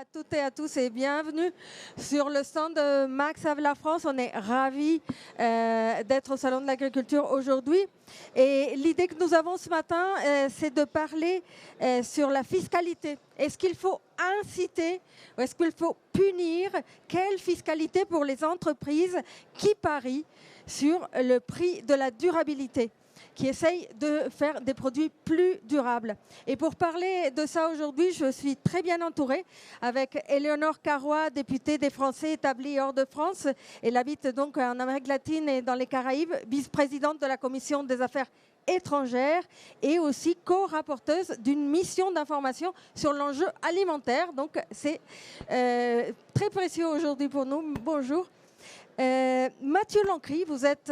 à toutes et à tous et bienvenue sur le stand de Max Havelaar France. On est ravis d'être au Salon de l'Agriculture aujourd'hui. Et l'idée que nous avons ce matin, c'est de parler sur la fiscalité. Est-ce qu'il faut inciter ou est-ce qu'il faut punir? Quelle fiscalité pour les entreprises qui parient sur le prix de la durabilité, qui essayent de faire des produits plus durables. Et pour parler de ça aujourd'hui, je suis très bien entourée avec Éléonore Carrois, députée des Français établis hors de France. Elle habite donc en Amérique latine et dans les Caraïbes, vice-présidente de la Commission des affaires étrangères et aussi co-rapporteuse d'une mission d'information sur l'enjeu alimentaire. Donc c'est très précieux aujourd'hui pour nous. Bonjour. Mathieu Lancry, vous êtes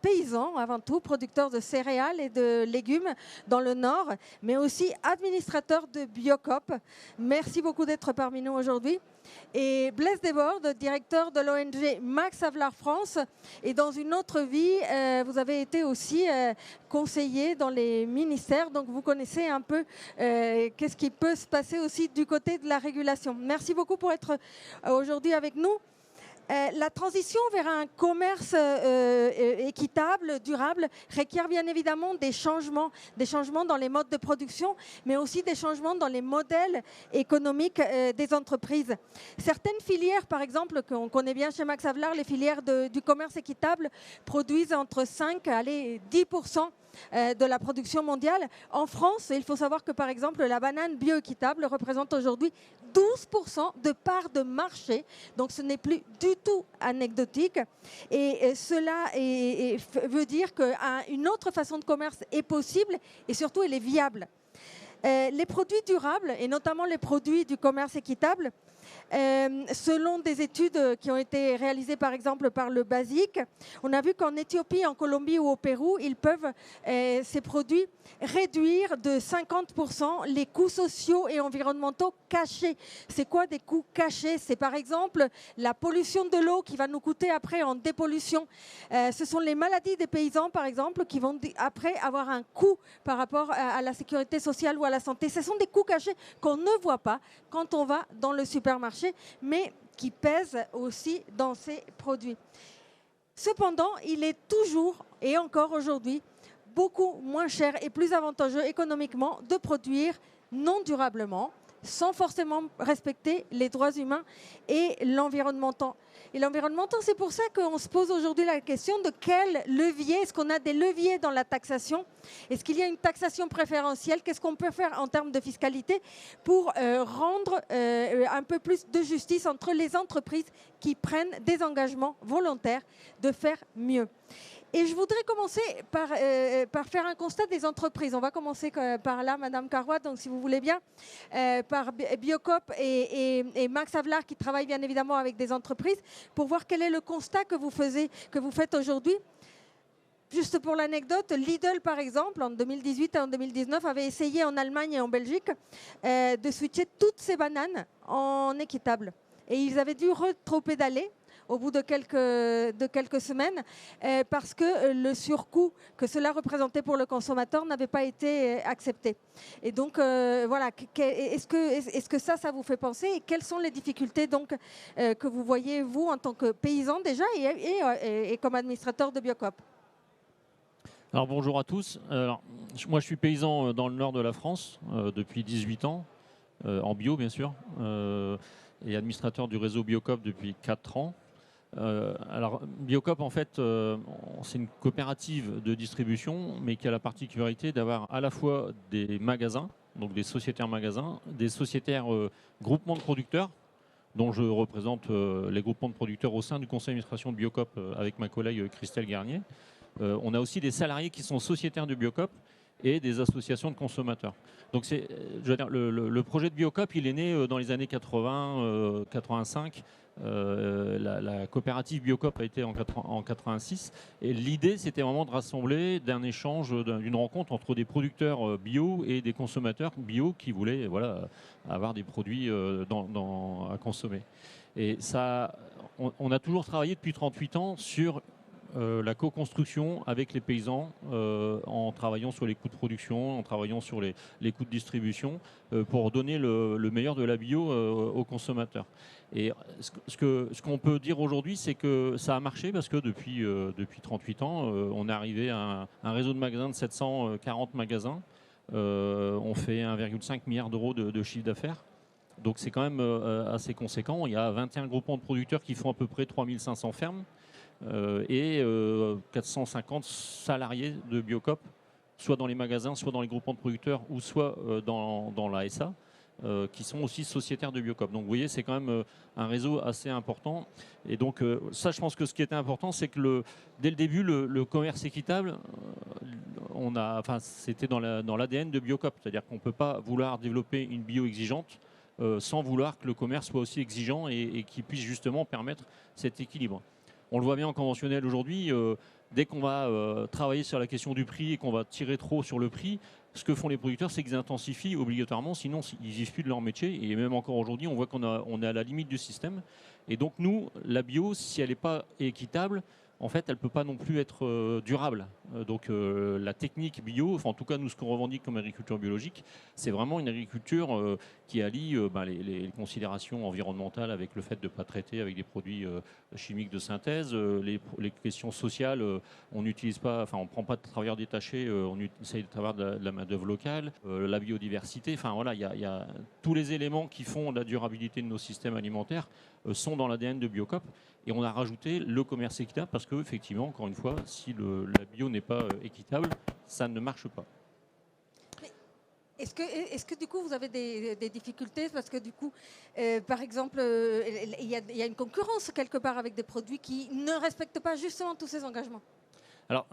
paysan avant tout, producteur de céréales et de légumes dans le Nord, mais aussi administrateur de Biocoop. Merci beaucoup d'être parmi nous aujourd'hui. Et Blaise Desbordes, directeur de l'ONG Max Havelaar France. Et dans une autre vie, vous avez été aussi conseiller dans les ministères, donc vous connaissez un peu qu'est-ce qui peut se passer aussi du côté de la régulation. Merci beaucoup pour être aujourd'hui avec nous. La transition vers un commerce équitable, durable, requiert bien évidemment des changements dans les modes de production, mais aussi des changements dans les modèles économiques des entreprises. Certaines filières, par exemple, qu'on connaît bien chez Max Havelaar, les filières du commerce équitable, produisent entre 5 et 10% de la production mondiale. En France, il faut savoir que, par exemple, la banane bioéquitable représente aujourd'hui 12% de part de marché. Donc, ce n'est plus du tout anecdotique. Et cela veut dire qu'une autre façon de commerce est possible et surtout, elle est viable. Les produits durables, et notamment les produits du commerce équitable, selon des études qui ont été réalisées par exemple par le BASIC, on a vu qu'en Éthiopie, en Colombie ou au Pérou, ils peuvent, ces produits, réduire de 50% les coûts sociaux et environnementaux cachés. C'est quoi des coûts cachés? C'est par exemple la pollution de l'eau qui va nous coûter après en dépollution. Ce sont les maladies des paysans par exemple qui vont après avoir un coût par rapport à la sécurité sociale ou à la santé. Ce sont des coûts cachés qu'on ne voit pas quand on va dans le supermarché, mais qui pèsent aussi dans ces produits. Cependant, il est toujours et encore aujourd'hui beaucoup moins cher et plus avantageux économiquement de produire non durablement, sans forcément respecter les droits humains et l'environnement. Et l'environnement, c'est pour ça qu'on se pose aujourd'hui la question de quel levier, est-ce qu'on a des leviers dans la taxation? Est-ce qu'il y a une taxation préférentielle? Qu'est-ce qu'on peut faire en termes de fiscalité pour rendre un peu plus de justice entre les entreprises qui prennent des engagements volontaires de faire mieux? Et je voudrais commencer par faire un constat des entreprises. On va commencer par là, Madame Carrois, donc si vous voulez bien, par Biocoop et Max Havelaar qui travaillent bien évidemment avec des entreprises, pour voir quel est le constat que vous faites aujourd'hui. Juste pour l'anecdote, Lidl, par exemple, en 2018 et en 2019, avait essayé en Allemagne et en Belgique de switcher toutes ses bananes en équitable. Et ils avaient dû rétro-pédaler au bout de quelques semaines, parce que le surcoût que cela représentait pour le consommateur n'avait pas été accepté. Et donc, voilà, est-ce que ça vous fait penser? Et quelles sont les difficultés donc, que vous voyez, vous, en tant que paysan déjà et comme administrateur de Biocoop? Alors bonjour à tous. Alors, moi je suis paysan dans le nord de la France depuis 18 ans, en bio bien sûr, et administrateur du réseau Biocoop depuis 4 ans. Alors Biocoop en fait c'est une coopérative de distribution mais qui a la particularité d'avoir à la fois des magasins, donc des sociétaires magasins, des sociétaires groupements de producteurs dont je représente les groupements de producteurs au sein du conseil d'administration de Biocoop avec ma collègue Christelle Garnier. On a aussi des salariés qui sont sociétaires de Biocoop et des associations de consommateurs. Donc je veux dire, le projet de Biocoop, il est né dans les années 80, 85. La coopérative Biocoop a été en 86. Et l'idée, c'était vraiment de rassembler d'un échange, d'une rencontre entre des producteurs bio et des consommateurs bio qui voulaient avoir des produits à consommer. Et ça, on a toujours travaillé depuis 38 ans sur la co-construction avec les paysans en travaillant sur les coûts de production, en travaillant sur les coûts de distribution pour donner le meilleur de la bio aux consommateurs. Et ce qu'on peut dire aujourd'hui, c'est que ça a marché parce que depuis 38 ans, on est arrivé à un réseau de magasins de 740 magasins. On fait 1,5 milliard d'euros de chiffre d'affaires. Donc c'est quand même assez conséquent. Il y a 21 groupements de producteurs qui font à peu près 3500 fermes et 450 salariés de Biocoop, soit dans les magasins, soit dans les groupements de producteurs ou soit dans la SA, qui sont aussi sociétaires de Biocoop. Donc vous voyez, c'est quand même un réseau assez important. Et donc ça, je pense que ce qui était important, c'est que dès le début, le commerce équitable, c'était dans l'ADN de Biocoop. C'est-à-dire qu'on ne peut pas vouloir développer une bio exigeante sans vouloir que le commerce soit aussi exigeant et qui puisse justement permettre cet équilibre. On le voit bien en conventionnel aujourd'hui, dès qu'on va travailler sur la question du prix et qu'on va tirer trop sur le prix, ce que font les producteurs, c'est qu'ils intensifient obligatoirement, sinon ils ne vivent plus de leur métier. Et même encore aujourd'hui, on voit qu'on est à la limite du système. Et donc nous, la bio, si elle n'est pas équitable, en fait, elle ne peut pas non plus être durable. Donc la technique bio, enfin, en tout cas nous ce qu'on revendique comme agriculture biologique, c'est vraiment une agriculture qui allie les considérations environnementales avec le fait de ne pas traiter avec des produits chimiques de synthèse, les questions sociales, on n'utilise pas, enfin on prend pas de travailleurs détachés, on essaye d'avoir de la main-d'œuvre locale, la biodiversité, enfin voilà, il y a tous les éléments qui font la durabilité de nos systèmes alimentaires sont dans l'ADN de Biocoop. Et on a rajouté le commerce équitable parce que, effectivement, encore une fois, si la bio n'est pas équitable, ça ne marche pas. Est-ce que du coup vous avez des difficultés parce que du coup, par exemple, il y a une concurrence quelque part avec des produits qui ne respectent pas justement tous ces engagements? Alors,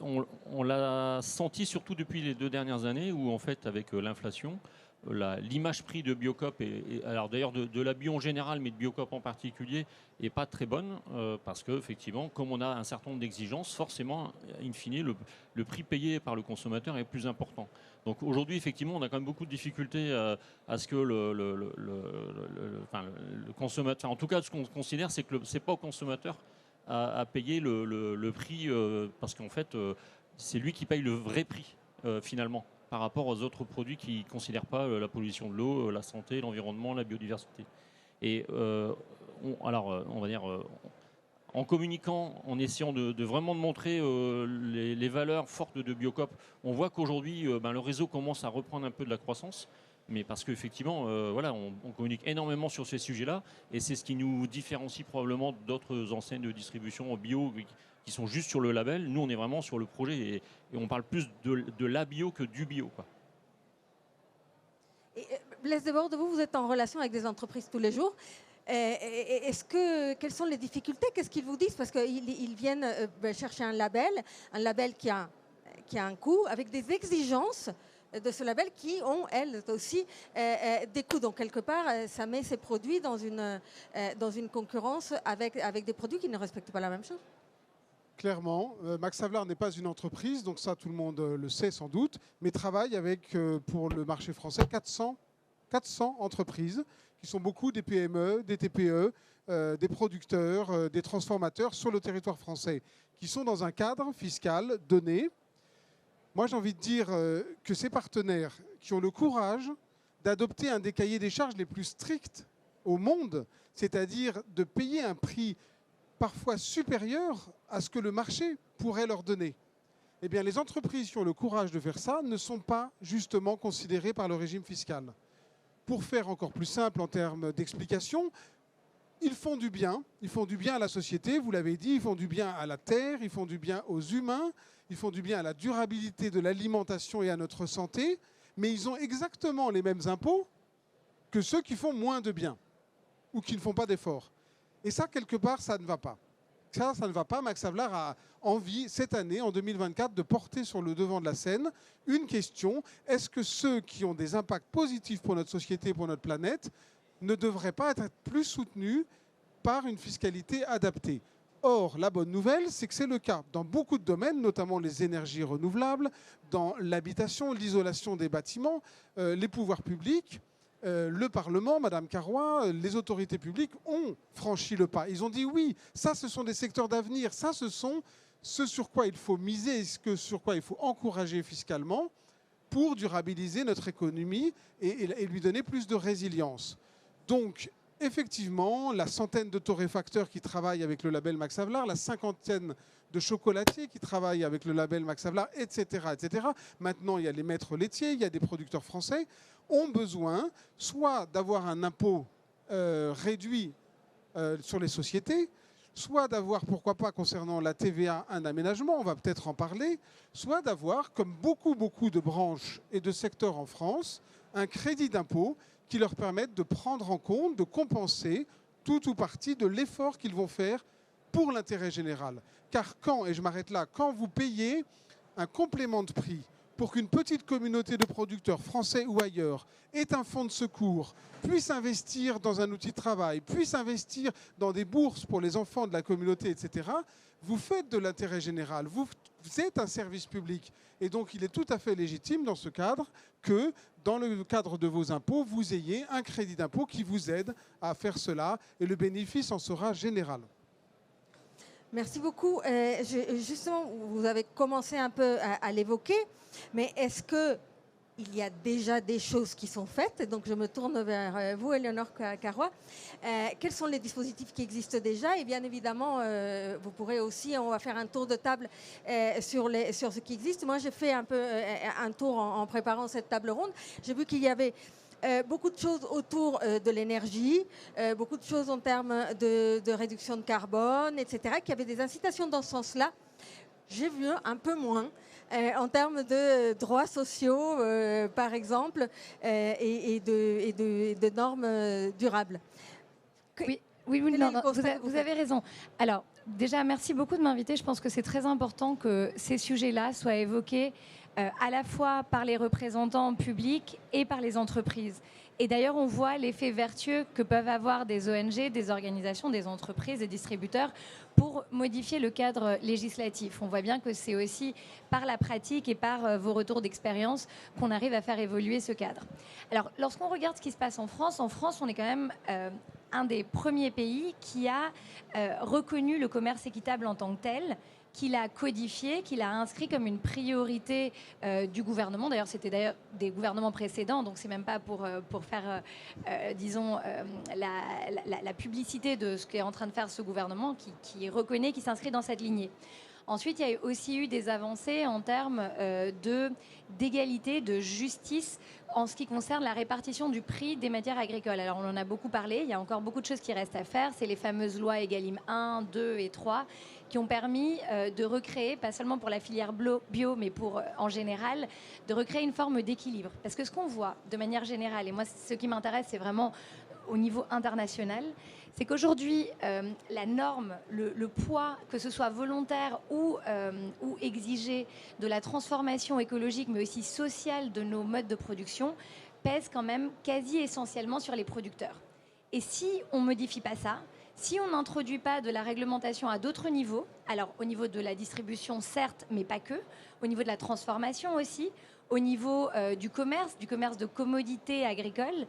on l'a senti surtout depuis les 2 dernières années où, en fait, avec l'inflation, l'image prix de Biocoop, alors d'ailleurs de la bio en général, mais de Biocoop en particulier, n'est pas très bonne parce qu'effectivement, comme on a un certain nombre d'exigences, forcément, in fine, le prix payé par le consommateur est plus important. Donc aujourd'hui, effectivement, on a quand même beaucoup de difficultés à ce que le consommateur, en tout cas, ce qu'on considère, c'est que ce n'est pas au consommateur à payer le prix parce qu'en fait, c'est lui qui paye le vrai prix finalement, par rapport aux autres produits qui ne considèrent pas la pollution de l'eau, la santé, l'environnement, la biodiversité. Et on va dire, en communiquant, en essayant de vraiment montrer les valeurs fortes de Biocoop, on voit qu'aujourd'hui, le réseau commence à reprendre un peu de la croissance. Mais parce qu'effectivement, on communique énormément sur ces sujets-là, et c'est ce qui nous différencie probablement d'autres enseignes de distribution bio qui sont juste sur le label. Nous, on est vraiment sur le projet et on parle plus de la bio que du bio, quoi. Et Blaise Desbordes, vous êtes en relation avec des entreprises tous les jours. Quelles sont les difficultés? Qu'est-ce qu'ils vous disent? Parce qu'ils viennent chercher un label qui a un coût, avec des exigences de ce label qui ont, elles aussi, des coûts. Donc, quelque part, ça met ces produits dans une concurrence avec des produits qui ne respectent pas la même chose. Clairement, Max Havelaar n'est pas une entreprise, donc ça tout le monde le sait sans doute, mais travaille avec, pour le marché français, 400 entreprises, qui sont beaucoup des PME, des TPE, des producteurs, des transformateurs sur le territoire français, qui sont dans un cadre fiscal donné. Moi, j'ai envie de dire que ces partenaires qui ont le courage d'adopter un des cahiers des charges les plus stricts au monde, c'est-à-dire de payer un prix parfois supérieur à ce que le marché pourrait leur donner. Eh bien, les entreprises qui ont le courage de faire ça ne sont pas justement considérées par le régime fiscal. Pour faire encore plus simple en termes d'explication, ils font du bien à la société, vous l'avez dit, ils font du bien à la terre, ils font du bien aux humains, ils font du bien à la durabilité de l'alimentation et à notre santé, mais ils ont exactement les mêmes impôts que ceux qui font moins de bien ou qui ne font pas d'efforts. Et ça, quelque part, ça ne va pas. Ça ne va pas. Max Havelaar a envie, cette année, en 2024, de porter sur le devant de la scène une question. Est-ce que ceux qui ont des impacts positifs pour notre société, pour notre planète, ne devraient pas être plus soutenus par une fiscalité adaptée? Or, la bonne nouvelle, c'est que c'est le cas dans beaucoup de domaines, notamment les énergies renouvelables, dans l'habitation, l'isolation des bâtiments, les pouvoirs publics. Le Parlement, Madame Carrois, les autorités publiques ont franchi le pas. Ils ont dit oui, ça ce sont des secteurs d'avenir, ça ce sont ce sur quoi il faut miser et sur quoi il faut encourager fiscalement pour durabiliser notre économie et lui donner plus de résilience. Donc, effectivement, la centaine de torréfacteurs qui travaillent avec le label Max Havelaar, la cinquantaine de chocolatiers qui travaillent avec le label Max Havelaar, etc., etc. Maintenant, il y a les maîtres laitiers, il y a des producteurs français, ont besoin soit d'avoir un impôt réduit sur les sociétés, soit d'avoir, pourquoi pas, concernant la TVA, un aménagement, on va peut-être en parler, soit d'avoir, comme beaucoup de branches et de secteurs en France, un crédit d'impôt qui leur permette de prendre en compte, de compenser tout ou partie de l'effort qu'ils vont faire pour l'intérêt général. Car quand, et je m'arrête là, quand vous payez un complément de prix pour qu'une petite communauté de producteurs français ou ailleurs ait un fonds de secours, puisse investir dans un outil de travail, puisse investir dans des bourses pour les enfants de la communauté, etc., vous faites de l'intérêt général, vous êtes un service public. Et donc il est tout à fait légitime dans ce cadre que, dans le cadre de vos impôts, vous ayez un crédit d'impôt qui vous aide à faire cela et le bénéfice en sera général. Merci beaucoup. Justement, vous avez commencé un peu à l'évoquer, mais est-ce qu'il y a déjà des choses qui sont faites? Donc je me tourne vers vous, Éléonore Carrois. Quels sont les dispositifs qui existent déjà? Et bien évidemment, vous pourrez aussi, on va faire un tour de table sur ce qui existe. Moi, j'ai fait un peu un tour en préparant cette table ronde. J'ai vu qu'il y avait beaucoup de choses autour de l'énergie, beaucoup de choses en termes de réduction de carbone, etc., qui avaient des incitations dans ce sens-là. J'ai vu un peu moins en termes de droits sociaux, par exemple, et de normes durables. Oui, non, vous avez raison. Alors, déjà, merci beaucoup de m'inviter. Je pense que c'est très important que ces sujets-là soient évoqués à la fois par les représentants publics et par les entreprises. Et d'ailleurs, on voit l'effet vertueux que peuvent avoir des ONG, des organisations, des entreprises, des distributeurs pour modifier le cadre législatif. On voit bien que c'est aussi par la pratique et par vos retours d'expérience qu'on arrive à faire évoluer ce cadre. Alors, lorsqu'on regarde ce qui se passe en France, on est quand même un des premiers pays qui a reconnu le commerce équitable en tant que tel, qu'il a codifié, qu'il a inscrit comme une priorité du gouvernement. D'ailleurs, c'était des gouvernements précédents, donc c'est même pas pour faire, disons, la publicité de ce qu'est en train de faire ce gouvernement qui reconnaît, qui s'inscrit dans cette lignée. Ensuite, il y a aussi eu des avancées en termes d'égalité, de justice en ce qui concerne la répartition du prix des matières agricoles. Alors, on en a beaucoup parlé, il y a encore beaucoup de choses qui restent à faire. C'est les fameuses lois Egalim 1, 2 et 3 qui ont permis de recréer, pas seulement pour la filière bio, mais en général, de recréer une forme d'équilibre. Parce que ce qu'on voit de manière générale, et moi, ce qui m'intéresse, c'est vraiment au niveau international, c'est qu'aujourd'hui, la norme, le poids, que ce soit volontaire ou exigé, de la transformation écologique, mais aussi sociale de nos modes de production, pèse quand même quasi essentiellement sur les producteurs. Et si on ne modifie pas ça, si on n'introduit pas de la réglementation à d'autres niveaux, alors au niveau de la distribution certes, mais pas que, au niveau de la transformation aussi, au niveau du commerce de commodités agricoles,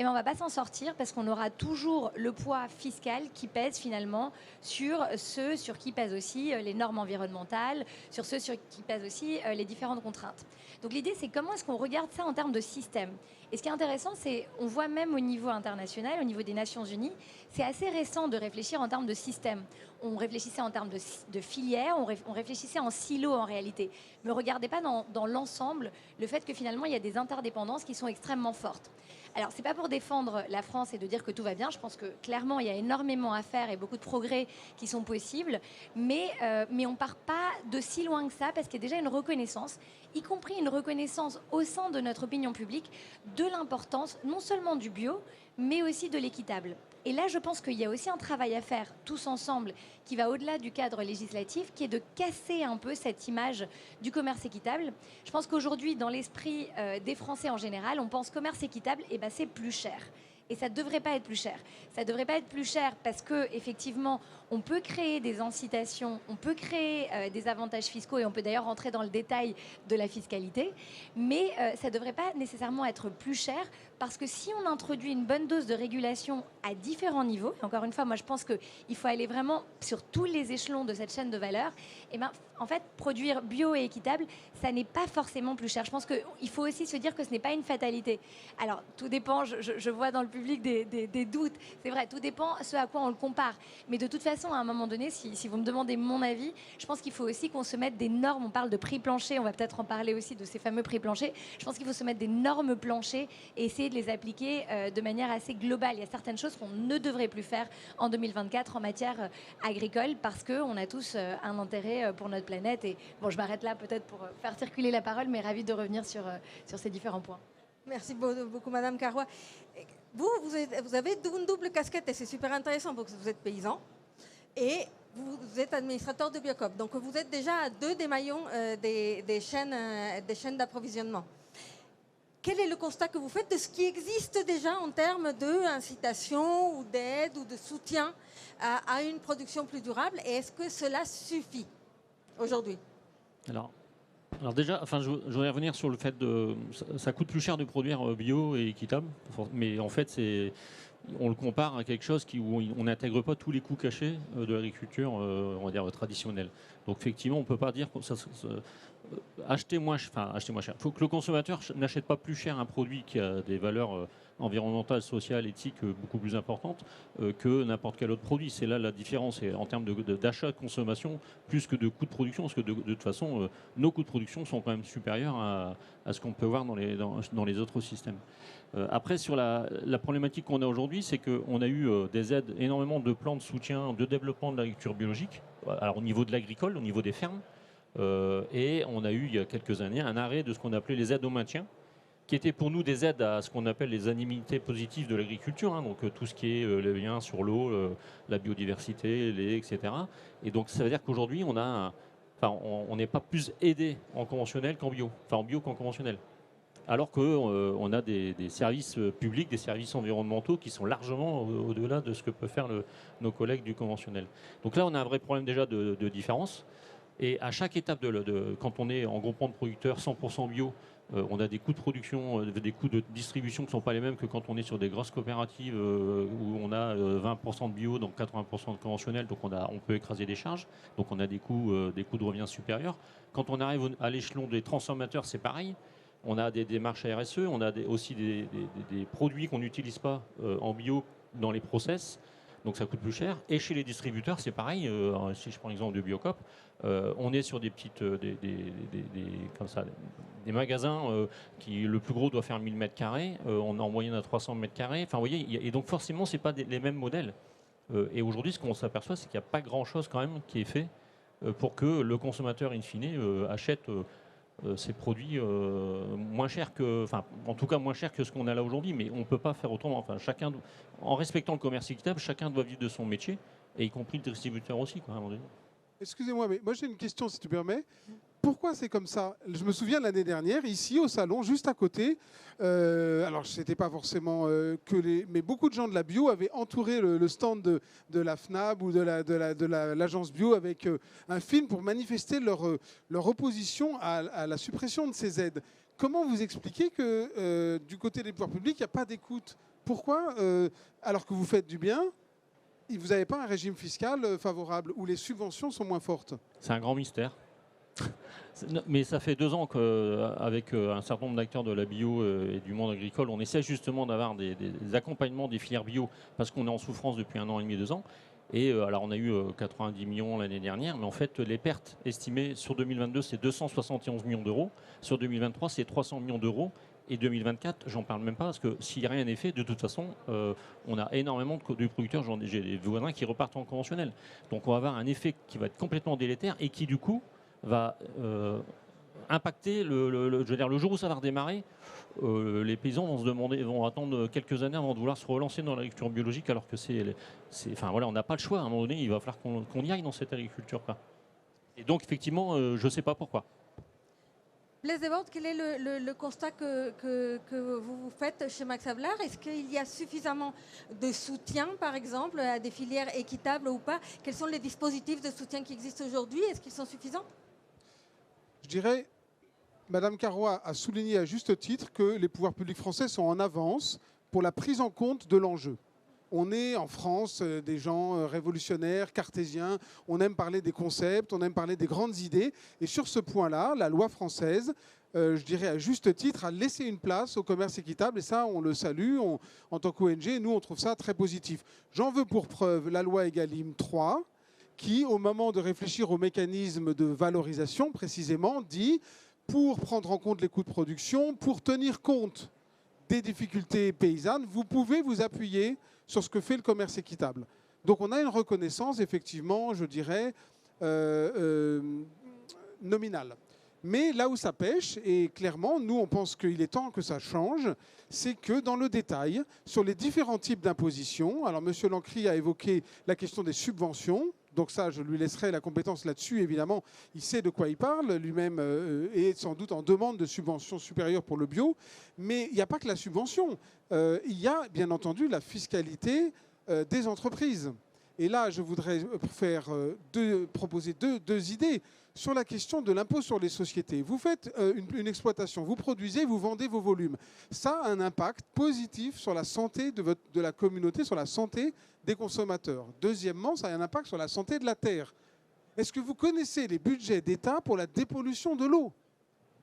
eh bien, on ne va pas s'en sortir parce qu'on aura toujours le poids fiscal qui pèse finalement sur ceux sur qui pèsent aussi les normes environnementales, sur ceux sur qui pèsent aussi les différentes contraintes. Donc l'idée, c'est comment est-ce qu'on regarde ça en termes de système. Et ce qui est intéressant, c'est on voit même au niveau international, au niveau des Nations Unies, c'est assez récent de réfléchir en termes de système. On réfléchissait en termes de filières, on réfléchissait en silos en réalité. Mais on ne regardait pas dans l'ensemble le fait que finalement, il y a des interdépendances qui sont extrêmement fortes. Alors, ce n'est pas pour défendre la France et de dire que tout va bien. Je pense que clairement, il y a énormément à faire et beaucoup de progrès qui sont possibles. Mais on ne part pas de si loin que ça parce qu'il y a déjà une reconnaissance, y compris une reconnaissance au sein de notre opinion publique de l'importance non seulement du bio, mais aussi de l'équitable. Et là, je pense qu'il y a aussi un travail à faire tous ensemble qui va au-delà du cadre législatif, qui est de casser un peu cette image du commerce équitable. Je pense qu'aujourd'hui, dans l'esprit des Français en général, on pense commerce équitable, et ben c'est plus cher. Et ça ne devrait pas être plus cher. Ça ne devrait pas être plus cher parce qu'effectivement, on peut créer des incitations, on peut créer des avantages fiscaux et on peut d'ailleurs rentrer dans le détail de la fiscalité, mais ça ne devrait pas nécessairement être plus cher parce que si on introduit une bonne dose de régulation à différents niveaux, et encore une fois, moi je pense qu'il faut aller vraiment sur tous les échelons de cette chaîne de valeur, et ben, en fait, produire bio et équitable, ça n'est pas forcément plus cher. Je pense qu'il faut aussi se dire que ce n'est pas une fatalité. Alors, tout dépend, je vois dans le public des doutes, c'est vrai, tout dépend ce à quoi on le compare. Mais de toute façon, à un moment donné, si vous me demandez mon avis, je pense qu'il faut aussi qu'on se mette des normes. On parle de prix plancher, on va peut-être en parler aussi de ces fameux prix planchers. Je pense qu'il faut se mettre des normes planchers et essayer de les appliquer de manière assez globale. Il y a certaines choses qu'on ne devrait plus faire en 2024 en matière agricole parce qu'on a tous un intérêt pour notre planète. Et bon, je m'arrête là peut-être pour faire circuler la parole, mais ravie de revenir sur ces différents points. Merci beaucoup, Madame Carrois. Vous avez une double casquette et c'est super intéressant parce que vous êtes paysan et vous êtes administrateur de Biocop. Donc, vous êtes déjà à 2 des maillons des chaînes d'approvisionnement. Quel est le constat que vous faites de ce qui existe déjà en termes d'incitation ou d'aide ou de soutien à une production plus durable et est-ce que cela suffit aujourd'hui? Alors déjà, je voudrais revenir sur le fait de ça coûte plus cher de produire bio et équitable, mais en fait on le compare à quelque chose où on n'intègre pas tous les coûts cachés de l'agriculture, on va dire traditionnelle. Donc effectivement, on ne peut pas dire que acheter moins cher. Il faut que le consommateur n'achète pas plus cher un produit qui a des valeurs environnementales, sociales, éthiques beaucoup plus importantes que n'importe quel autre produit. C'est là la différence en termes d'achat, de consommation, plus que de coûts de production, parce que de toute façon, nos coûts de production sont quand même supérieurs à ce qu'on peut voir dans les autres systèmes. Après, sur la problématique qu'on a aujourd'hui, c'est qu'on a eu des aides, énormément de plans de soutien, de développement de l'agriculture biologique, alors au niveau de l'agricole, au niveau des fermes, et on a eu il y a quelques années un arrêt de ce qu'on appelait les aides au maintien, qui étaient pour nous des aides à ce qu'on appelle les indemnités positives de l'agriculture, hein, donc tout ce qui est les liens sur l'eau, la biodiversité, etc. Et donc ça veut dire qu'aujourd'hui on n'est pas plus aidé en conventionnel qu'en bio, en bio qu'en conventionnel. Alors qu'on a des services publics, des services environnementaux qui sont largement au-delà de ce que peuvent faire nos collègues du conventionnel. Donc là, on a un vrai problème déjà de différence. Et à chaque étape, quand on est en groupement de producteurs 100% bio, on a des coûts de production, des coûts de distribution qui ne sont pas les mêmes que quand on est sur des grosses coopératives où on a 20% de bio, donc 80% de conventionnel, donc on peut écraser des charges, donc on a des coûts de revient supérieurs. Quand on arrive à l'échelon des transformateurs, c'est pareil. On a des démarches RSE, on a aussi des produits qu'on n'utilise pas en bio dans les process, donc ça coûte plus cher. Et chez les distributeurs, c'est pareil. Si je prends l'exemple de Biocop, on est sur des petites, des magasins qui le plus gros doit faire 1000 m². On est en moyenne à 300 m². Enfin, vous voyez, et donc forcément, c'est pas les mêmes modèles. Et aujourd'hui, ce qu'on s'aperçoit, c'est qu'il n'y a pas grand-chose quand même qui est fait pour que le consommateur, in fine, achète ces produits moins chers en tout cas moins chers que ce qu'on a là aujourd'hui, mais on ne peut pas faire autrement. En respectant le commerce équitable, chacun doit vivre de son métier, et y compris le distributeur aussi, quoi, à un moment donné. Excusez-moi, mais moi j'ai une question si tu permets. Pourquoi c'est comme ça? Je me souviens l'année dernière, ici au salon, juste à côté, alors ce n'était pas forcément mais beaucoup de gens de la bio avaient entouré le stand de la FNAB ou de l'agence bio avec un film pour manifester leur opposition à la suppression de ces aides. Comment vous expliquez que du côté des pouvoirs publics, il n'y a pas d'écoute? Pourquoi, alors que vous faites du bien, vous n'avez pas un régime fiscal favorable où les subventions sont moins fortes? C'est un grand mystère. Mais ça fait 2 ans qu'avec un certain nombre d'acteurs de la bio et du monde agricole, on essaie justement d'avoir des accompagnements des filières bio parce qu'on est en souffrance depuis 1 an et demi, 2 ans. Et alors on a eu 90 millions l'année dernière, mais en fait les pertes estimées sur 2022 c'est 271 millions d'euros, sur 2023 c'est 300 millions d'euros. Et 2024, j'en parle même pas, parce que si rien n'est fait, de toute façon, on a énormément de producteurs, j'ai des voisins qui repartent en conventionnel. Donc on va avoir un effet qui va être complètement délétère et qui du coup va impacter, je veux dire, le jour où ça va redémarrer, les paysans vont attendre quelques années avant de vouloir se relancer dans l'agriculture biologique, alors que on n'a pas le choix. À un moment donné, il va falloir qu'on y aille dans cette agriculture-là. Et donc effectivement, je ne sais pas pourquoi. Blaise Desbordes, quel est le constat que vous faites chez Max Havelaar? Est-ce qu'il y a suffisamment de soutien, par exemple, à des filières équitables ou pas? Quels sont les dispositifs de soutien qui existent aujourd'hui? Est-ce qu'ils sont suffisants? Je dirais, Madame Carrois a souligné à juste titre que les pouvoirs publics français sont en avance pour la prise en compte de l'enjeu. On est en France des gens révolutionnaires, cartésiens, on aime parler des concepts, on aime parler des grandes idées. Et sur ce point-là, la loi française, je dirais à juste titre, a laissé une place au commerce équitable. Et ça, on le salue. En tant qu'ONG, nous, on trouve ça très positif. J'en veux pour preuve la loi Egalim 3, qui, au moment de réfléchir au mécanisme de valorisation, précisément, dit, pour prendre en compte les coûts de production, pour tenir compte des difficultés paysannes, vous pouvez vous appuyer sur ce que fait le commerce équitable. Donc on a une reconnaissance, effectivement, je dirais, nominale. Mais là où ça pêche, et clairement, nous, on pense qu'il est temps que ça change, c'est que dans le détail, sur les différents types d'impositions, alors M. Lancry a évoqué la question des subventions, donc ça, je lui laisserai la compétence là-dessus, évidemment. Il sait de quoi il parle, lui-même est sans doute en demande de subventions supérieures pour le bio. Mais il n'y a pas que la subvention. Il y a, bien entendu, la fiscalité des entreprises. Et là, je voudrais proposer deux idées sur la question de l'impôt sur les sociétés. Vous faites une exploitation, vous produisez, vous vendez vos volumes. Ça a un impact positif sur la santé de la communauté, sur la santé des consommateurs. Deuxièmement, ça a un impact sur la santé de la terre. Est-ce que vous connaissez les budgets d'État pour la dépollution de l'eau ?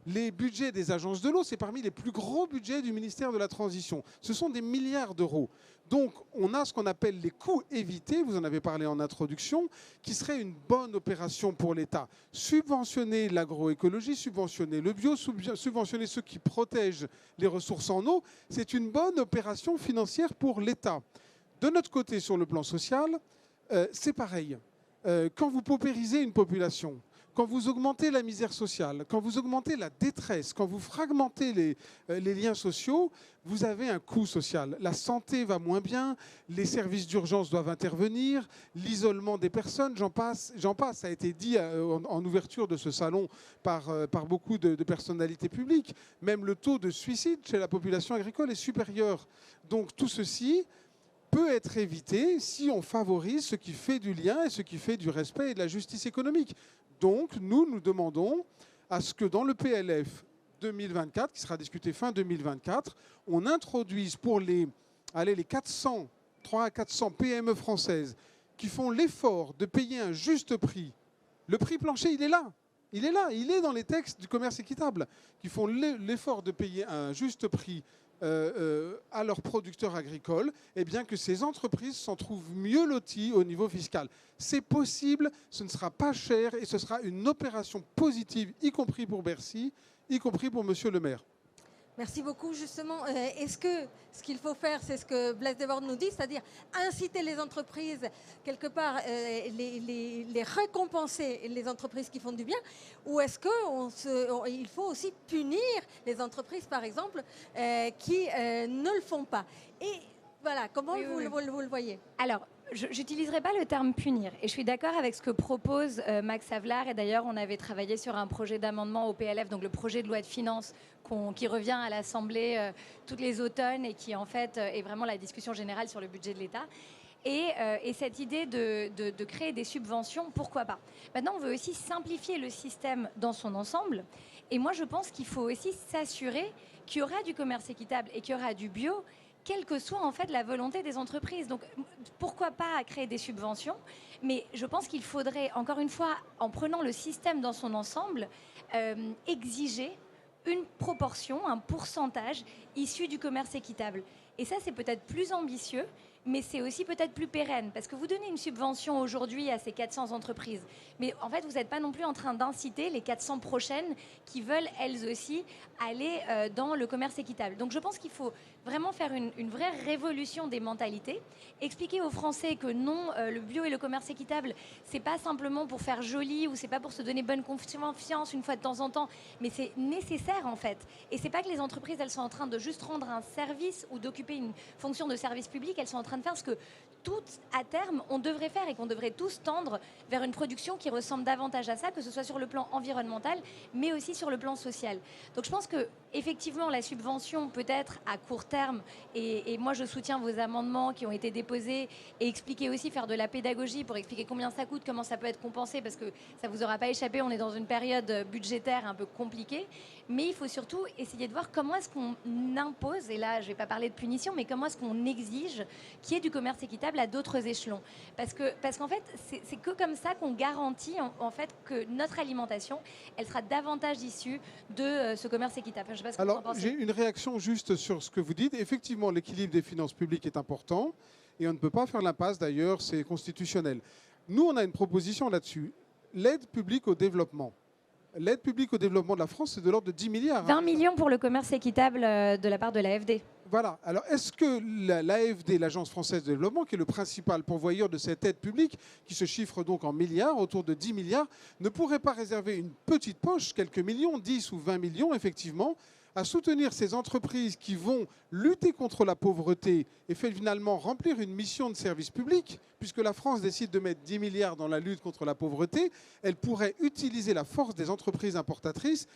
Les budgets des agences de l'eau, c'est parmi les plus gros budgets du ministère de la Transition. Ce sont des milliards d'euros. Donc, on a ce qu'on appelle les coûts évités, vous en avez parlé en introduction, qui serait une bonne opération pour l'État. Subventionner l'agroécologie, subventionner le bio, subventionner ceux qui protègent les ressources en eau, c'est une bonne opération financière pour l'État. De notre côté, sur le plan social, c'est pareil. Quand vous paupérisez une population, quand vous augmentez la misère sociale, quand vous augmentez la détresse, quand vous fragmentez les liens sociaux, vous avez un coût social. La santé va moins bien, les services d'urgence doivent intervenir, l'isolement des personnes, j'en passe. Ça a été dit en ouverture de ce salon par beaucoup de personnalités publiques. Même le taux de suicide chez la population agricole est supérieur. Donc tout ceci peut être évité si on favorise ce qui fait du lien et ce qui fait du respect et de la justice économique. Donc, nous demandons à ce que dans le PLF 2024, qui sera discuté fin 2024, on introduise pour les 300 à 400 PME françaises qui font l'effort de payer un juste prix. Le prix plancher, il est là. Il est dans les textes du commerce équitable, qui font l'effort de payer un juste prix à leurs producteurs agricoles, et bien que ces entreprises s'en trouvent mieux loties au niveau fiscal. C'est possible, ce ne sera pas cher et ce sera une opération positive, y compris pour Bercy, y compris pour Monsieur le maire. Merci beaucoup. Justement, est-ce que ce qu'il faut faire, c'est ce que Blaise Desbordes nous dit, c'est-à-dire inciter les entreprises, quelque part, les récompenser, les entreprises qui font du bien, ou est-ce qu'il faut aussi punir les entreprises, par exemple, qui ne le font pas? Et voilà, comment vous le voyez? Alors, je n'utiliserai pas le terme punir. Et je suis d'accord avec ce que propose Max Havelaar. Et d'ailleurs, on avait travaillé sur un projet d'amendement au PLF, donc le projet de loi de finances qui revient à l'Assemblée tous les automnes et qui, en fait, est vraiment la discussion générale sur le budget de l'État. Et cette idée de créer des subventions, pourquoi pas? Maintenant, on veut aussi simplifier le système dans son ensemble. Et moi, je pense qu'il faut aussi s'assurer qu'il y aura du commerce équitable et qu'il y aura du bio, quelle que soit en fait la volonté des entreprises. Donc pourquoi pas créer des subventions, mais je pense qu'il faudrait, encore une fois, en prenant le système dans son ensemble, exiger une proportion, un pourcentage issu du commerce équitable. Et ça, c'est peut-être plus ambitieux, mais c'est aussi peut-être plus pérenne, parce que vous donnez une subvention aujourd'hui à ces 400 entreprises, mais en fait, vous n'êtes pas non plus en train d'inciter les 400 prochaines qui veulent, elles aussi, aller dans le commerce équitable. Donc je pense qu'il faut vraiment faire une vraie révolution des mentalités, expliquer aux Français que non, le bio et le commerce équitable, c'est pas simplement pour faire joli ou c'est pas pour se donner bonne confiance une fois de temps en temps, mais c'est nécessaire en fait. Et c'est pas que les entreprises, elles sont en train de juste rendre un service ou d'occuper une fonction de service public, elles sont en train de faire ce que toutes, à terme, on devrait faire et qu'on devrait tous tendre vers une production qui ressemble davantage à ça, que ce soit sur le plan environnemental, mais aussi sur le plan social. Donc je pense que, effectivement, la subvention peut-être à court terme, et moi je soutiens vos amendements qui ont été déposés, et expliquer aussi, faire de la pédagogie pour expliquer combien ça coûte, comment ça peut être compensé, parce que ça ne vous aura pas échappé, on est dans une période budgétaire un peu compliquée, mais il faut surtout essayer de voir comment est-ce qu'on impose, et là je ne vais pas parler de punition, mais comment est-ce qu'on exige qu'il y ait du commerce équitable à d'autres échelons. Parce qu'en fait, c'est que comme ça qu'on garantit en fait que notre alimentation, elle sera davantage issue de ce commerce équitable. Enfin, je sais pas ce que vous en Alors, pensez. j'ai une réaction juste sur ce que vous dites. Effectivement, l'équilibre des finances publiques est important et on ne peut pas faire l'impasse, d'ailleurs, c'est constitutionnel. Nous, on a une proposition là-dessus. L'aide publique au développement. L'aide publique au développement de la France, c'est de l'ordre de 10 milliards. 20 millions pour le commerce équitable de la part de l'AFD. Voilà. Alors, est-ce que l'AFD, l'Agence française de développement, qui est le principal pourvoyeur de cette aide publique, qui se chiffre donc en milliards, autour de 10 milliards, ne pourrait pas réserver une petite poche, quelques millions, 10 ou 20 millions, effectivement, à soutenir ces entreprises qui vont lutter contre la pauvreté et finalement remplir une mission de service public, puisque la France décide de mettre 10 milliards dans la lutte contre la pauvreté, elle pourrait utiliser la force des entreprises importatrices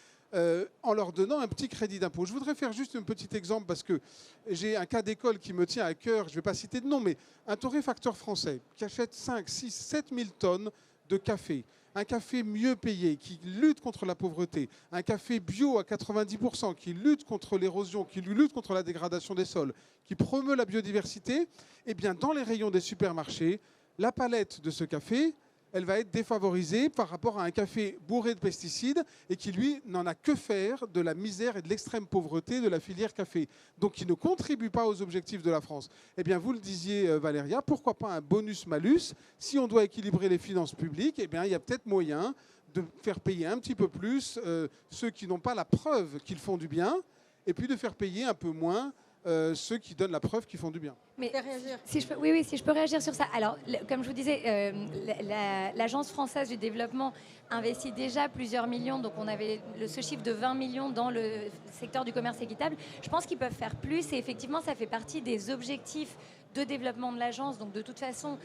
en leur donnant un petit crédit d'impôt. Je voudrais faire juste un petit exemple parce que j'ai un cas d'école qui me tient à cœur, je ne vais pas citer de nom, mais un torréfacteur français qui achète 5, 6, 7 000 tonnes de café. Un café mieux payé, qui lutte contre la pauvreté. Un café bio à 90%, qui lutte contre l'érosion, qui lutte contre la dégradation des sols, qui promeut la biodiversité. Eh bien, dans les rayons des supermarchés, la palette de ce café, elle va être défavorisée par rapport à un café bourré de pesticides et qui, lui, n'en a que faire de la misère et de l'extrême pauvreté de la filière café. Donc, qui ne contribue pas aux objectifs de la France. Eh bien, vous le disiez, Valéria, pourquoi pas un bonus-malus? Si on doit équilibrer les finances publiques, eh bien, il y a peut-être moyen de faire payer un petit peu plus ceux qui n'ont pas la preuve qu'ils font du bien et puis de faire payer un peu moins ceux qui donnent la preuve qu'ils font du bien. Mais si je peux, oui, si je peux réagir sur ça. Alors, comme je vous disais, l'Agence française du développement investit déjà plusieurs millions, donc on avait ce chiffre de 20 millions dans le secteur du commerce équitable. Je pense qu'ils peuvent faire plus et effectivement, ça fait partie des objectifs de développement de l'agence. Donc de toute façon,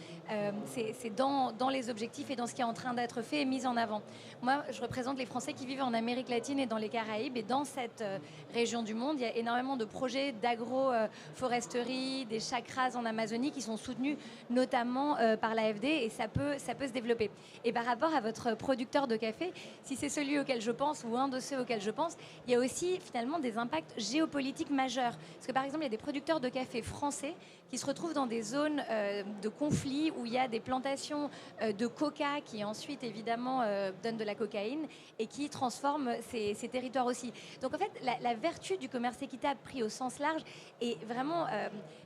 c'est dans les objectifs et dans ce qui est en train d'être fait et mis en avant. Moi, je représente les Français qui vivent en Amérique latine et dans les Caraïbes. Et dans cette région du monde, il y a énormément de projets d'agroforesterie, des chakras en Amazonie qui sont soutenus notamment par l'AFD et ça peut se développer. Et par rapport à votre producteur de café, si c'est celui auquel je pense ou un de ceux auxquels je pense, il y a aussi finalement des impacts géopolitiques majeurs. Parce que par exemple, il y a des producteurs de café français qui se retrouvent dans des zones de conflit où il y a des plantations de coca qui ensuite évidemment donnent de la cocaïne et qui transforment ces territoires aussi. Donc en fait, la vertu du commerce équitable pris au sens large est vraiment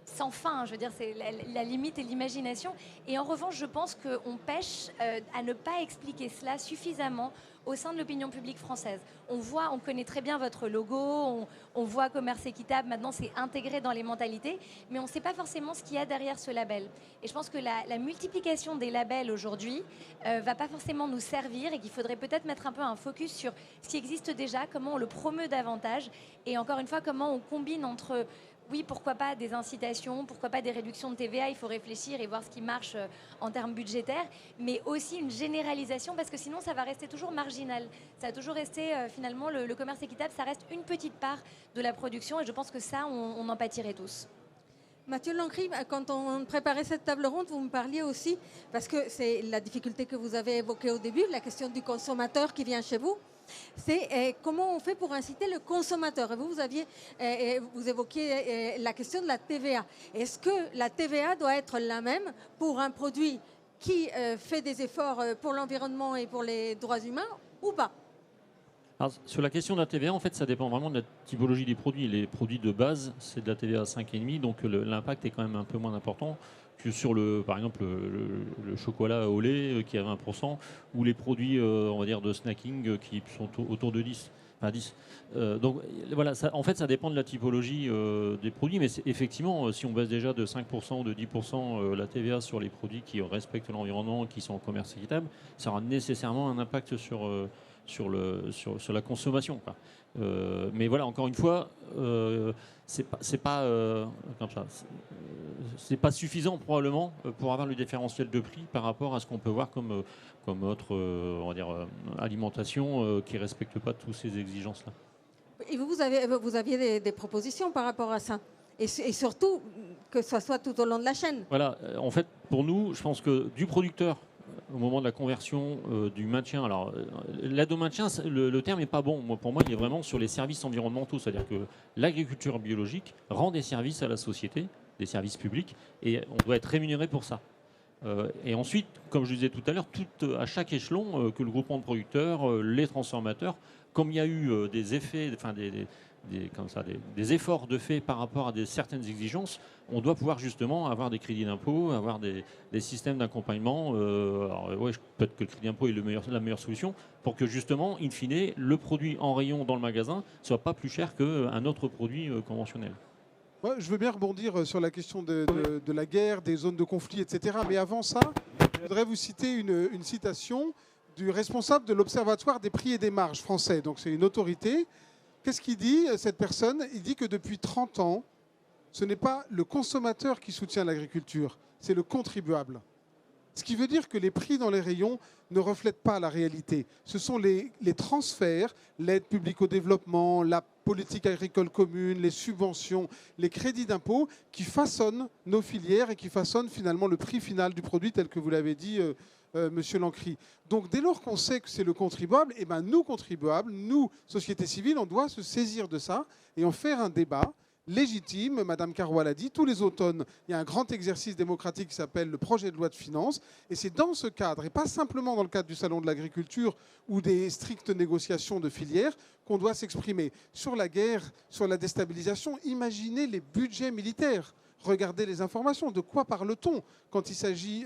sans fin. Je veux dire, c'est la limite et l'imagination. Et en revanche, je pense qu'on pêche à ne pas expliquer cela suffisamment au sein de l'opinion publique française. On connaît très bien votre logo, on voit commerce équitable, maintenant c'est intégré dans les mentalités, mais on ne sait pas forcément ce qu'il y a derrière ce label. Et je pense que la multiplication des labels aujourd'hui va pas forcément nous servir et qu'il faudrait peut-être mettre un peu un focus sur ce qui existe déjà, comment on le promeut davantage et encore une fois, comment on combine entre... Oui, pourquoi pas des incitations, pourquoi pas des réductions de TVA, il faut réfléchir et voir ce qui marche en termes budgétaires, mais aussi une généralisation parce que sinon ça va rester toujours marginal. Ça va toujours rester finalement le commerce équitable, ça reste une petite part de la production et je pense que ça, on en pâtirait tous. Mathieu Lancry, quand on préparait cette table ronde, vous me parliez aussi, parce que c'est la difficulté que vous avez évoquée au début, la question du consommateur qui vient chez vous. C'est comment on fait pour inciter le consommateur. Et vous évoquiez la question de la TVA. Est-ce que la TVA doit être la même pour un produit qui fait des efforts pour l'environnement et pour les droits humains ou pas? Alors, sur la question de la TVA, en fait, ça dépend vraiment de la typologie des produits. Les produits de base, c'est de la TVA à 5,5, donc l'impact est quand même un peu moins important que sur, par exemple, le chocolat au lait qui est à 20%, ou les produits, on va dire, de snacking qui sont autour de 10. Enfin, 10. Donc voilà, en fait, ça dépend de la typologie des produits, mais effectivement, si on baisse déjà de 5% ou de 10% la TVA sur les produits qui respectent l'environnement, qui sont en commerce équitable, ça aura nécessairement un impact sur la consommation, quoi. Mais voilà, encore une fois, c'est pas suffisant probablement pour avoir le différentiel de prix par rapport à ce qu'on peut voir comme autre on va dire, alimentation qui ne respecte pas toutes ces exigences-là. Et vous aviez des propositions par rapport à ça et surtout que ça soit tout au long de la chaîne. Voilà, en fait, pour nous, je pense que du producteur au moment de la conversion, du maintien. Alors, l'aide au maintien, le terme n'est pas bon. Pour moi, il est vraiment sur les services environnementaux. C'est-à-dire que l'agriculture biologique rend des services à la société, des services publics, et on doit être rémunéré pour ça. Et ensuite, comme je disais tout à l'heure, à chaque échelon, que le groupement de producteurs, les transformateurs, comme il y a eu des effets, enfin des efforts de fait par rapport à certaines exigences, on doit pouvoir justement avoir des crédits d'impôt, avoir des systèmes d'accompagnement. Peut-être que le crédit d'impôt est la meilleure solution pour que justement, in fine, le produit en rayon dans le magasin soit pas plus cher qu'un autre produit conventionnel. Ouais, je veux bien rebondir sur la question de la guerre, des zones de conflit, etc. Mais avant ça, je voudrais vous citer une citation du responsable de l'Observatoire des prix et des marges français. Donc c'est une autorité. Qu'est-ce qu'il dit, cette personne? Il dit que depuis 30 ans, ce n'est pas le consommateur qui soutient l'agriculture, c'est le contribuable. Ce qui veut dire que les prix dans les rayons ne reflètent pas la réalité. Ce sont les transferts, l'aide publique au développement, la politique agricole commune, les subventions, les crédits d'impôt qui façonnent nos filières et qui façonnent finalement le prix final du produit tel que vous l'avez dit, Monsieur Lancry. Donc dès lors qu'on sait que c'est le contribuable, eh ben, nous contribuables, nous, société civile, on doit se saisir de ça et en faire un débat légitime. Madame Carrois l'a dit, tous les automnes, il y a un grand exercice démocratique qui s'appelle le projet de loi de finances. Et c'est dans ce cadre, et pas simplement dans le cadre du Salon de l'agriculture ou des strictes négociations de filières, qu'on doit s'exprimer. Sur la guerre, sur la déstabilisation, imaginez les budgets militaires. Regardez les informations. De quoi parle-t-on quand il s'agit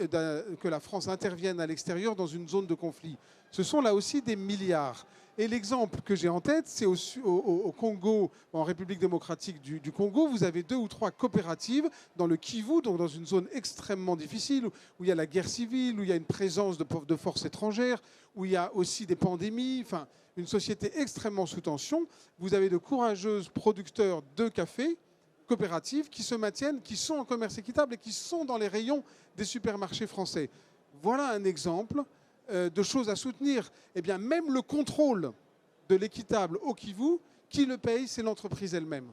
que la France intervienne à l'extérieur dans une zone de conflit? Ce sont là aussi des milliards. Et l'exemple que j'ai en tête, c'est au Congo, en République démocratique du Congo, vous avez 2 ou 3 coopératives dans le Kivu, donc dans une zone extrêmement difficile, où il y a la guerre civile, où il y a une présence de forces étrangères, où il y a aussi des pandémies, enfin, une société extrêmement sous tension. Vous avez de courageuses producteurs de café, coopératives, qui se maintiennent, qui sont en commerce équitable et qui sont dans les rayons des supermarchés français. Voilà un exemple de choses à soutenir. Eh bien, même le contrôle de l'équitable au Kivu, qui le paye, c'est l'entreprise elle-même.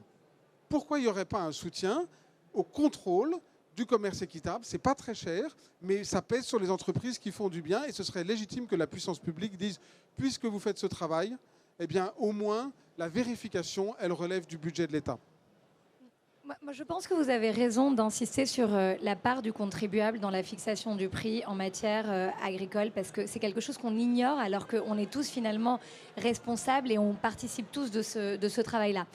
Pourquoi il n'y aurait pas un soutien au contrôle du commerce équitable? C'est pas très cher, mais ça pèse sur les entreprises qui font du bien et ce serait légitime que la puissance publique dise, puisque vous faites ce travail, eh bien, au moins, la vérification, elle relève du budget de l'État. Moi, je pense que vous avez raison d'insister sur la part du contribuable dans la fixation du prix en matière agricole, parce que c'est quelque chose qu'on ignore alors qu'on est tous finalement responsables et on participe tous de ce travail-là.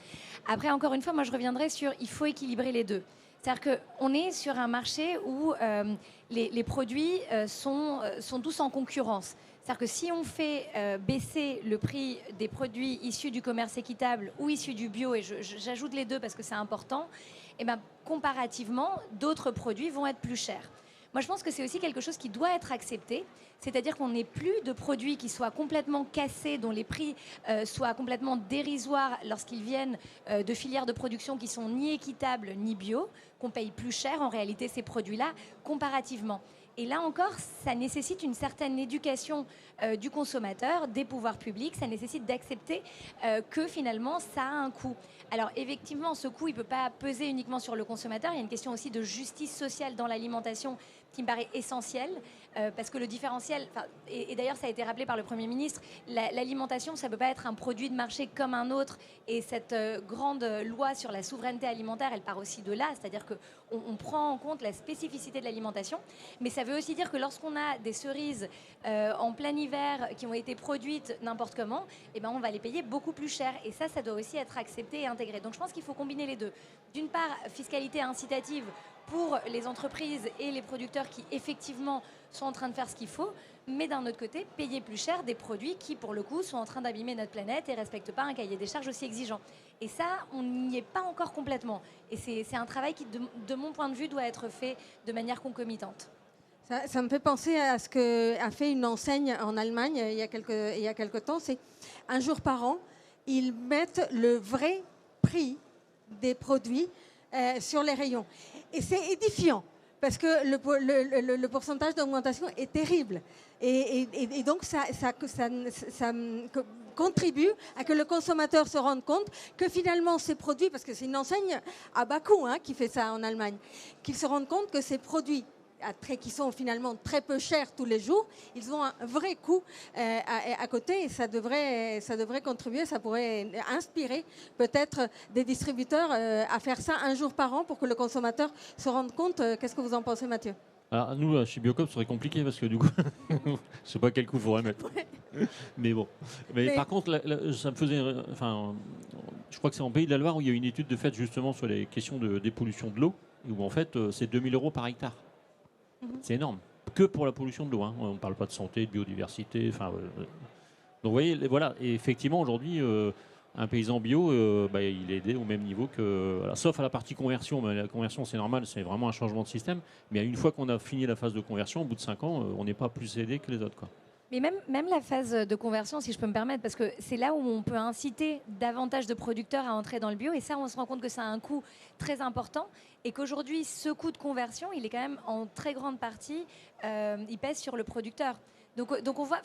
Après, encore une fois, moi je reviendrai sur il faut équilibrer les deux. C'est-à-dire qu'on est sur un marché où les produits sont tous en concurrence. C'est-à-dire que si on fait baisser le prix des produits issus du commerce équitable ou issus du bio, et j'ajoute les deux parce que c'est important, et ben, comparativement, d'autres produits vont être plus chers. Moi, je pense que c'est aussi quelque chose qui doit être accepté, c'est-à-dire qu'on n'ait plus de produits qui soient complètement cassés, dont les prix soient complètement dérisoires lorsqu'ils viennent de filières de production qui sont ni équitables ni bio, qu'on paye plus cher en réalité ces produits-là comparativement. Et là encore, ça nécessite une certaine éducation du consommateur, des pouvoirs publics. Ça nécessite d'accepter que finalement, ça a un coût. Alors effectivement, ce coût, il ne peut pas peser uniquement sur le consommateur. Il y a une question aussi de justice sociale dans l'alimentation qui me paraît essentielle. Parce que le différentiel, et d'ailleurs ça a été rappelé par le Premier ministre, l'alimentation, ça ne peut pas être un produit de marché comme un autre. Et cette grande loi sur la souveraineté alimentaire, elle part aussi de là. C'est-à-dire qu'on prend en compte la spécificité de l'alimentation. Mais ça veut aussi dire que lorsqu'on a des cerises en plein hiver qui ont été produites n'importe comment, eh ben on va les payer beaucoup plus cher. Et ça doit aussi être accepté et intégré. Donc je pense qu'il faut combiner les deux. D'une part, fiscalité incitative pour les entreprises et les producteurs qui effectivement sont en train de faire ce qu'il faut, mais d'un autre côté, payer plus cher des produits qui, pour le coup, sont en train d'abîmer notre planète et ne respectent pas un cahier des charges aussi exigeant. Et ça, on n'y est pas encore complètement. Et c'est un travail qui, de mon point de vue, doit être fait de manière concomitante. Ça me fait penser à ce qu'a fait une enseigne en Allemagne il y a quelque temps. C'est un jour par an, ils mettent le vrai prix des produits sur les rayons. Et c'est édifiant, parce que le pourcentage d'augmentation est terrible. Et donc, contribue à que le consommateur se rende compte que finalement ces produits, parce que c'est une enseigne à bas coût qui fait ça en Allemagne, qu'il se rende compte que ces produits qui sont finalement très peu chers tous les jours, ils ont un vrai coût à côté et ça devrait contribuer, ça pourrait inspirer peut-être des distributeurs à faire ça un jour par an pour que le consommateur se rende compte. Qu'est-ce que vous en pensez, Mathieu? Alors, nous, chez Biocop, ce serait compliqué parce que du coup, je ne sais pas quel coup il faudrait mettre. Mais bon. Mais par contre, ça me faisait. Enfin, je crois que c'est en Pays de la Loire où il y a une étude de fait justement sur les questions de dépollution de l'eau, où en fait, c'est 2 000 € par hectare. C'est énorme. Que pour la pollution de l'eau. On ne parle pas de santé, de biodiversité. Donc vous voyez, voilà. Et effectivement, aujourd'hui, un paysan bio, il est aidé au même niveau que. Voilà, sauf à la partie conversion. Mais la conversion, c'est normal, c'est vraiment un changement de système. Mais une fois qu'on a fini la phase de conversion, au bout de 5 ans, on n'est pas plus aidé que les autres, quoi. Mais même la phase de conversion, si je peux me permettre, parce que c'est là où on peut inciter davantage de producteurs à entrer dans le bio. Et ça, on se rend compte que ça a un coût très important. Et qu'aujourd'hui, ce coût de conversion, il est quand même en très grande partie, il pèse sur le producteur. Donc on voit,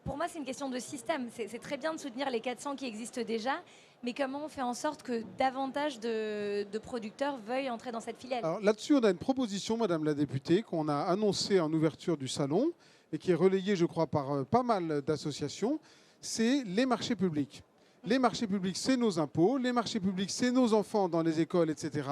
pour moi, c'est une question de système. C'est très bien de soutenir les 400 qui existent déjà, mais comment on fait en sorte que davantage de producteurs veuillent entrer dans cette filière? Alors là-dessus, on a une proposition, Madame la députée, qu'on a annoncée en ouverture du salon et qui est relayée, je crois, par pas mal d'associations, c'est les marchés publics. Les marchés publics, c'est nos impôts. Les marchés publics, c'est nos enfants dans les écoles, etc.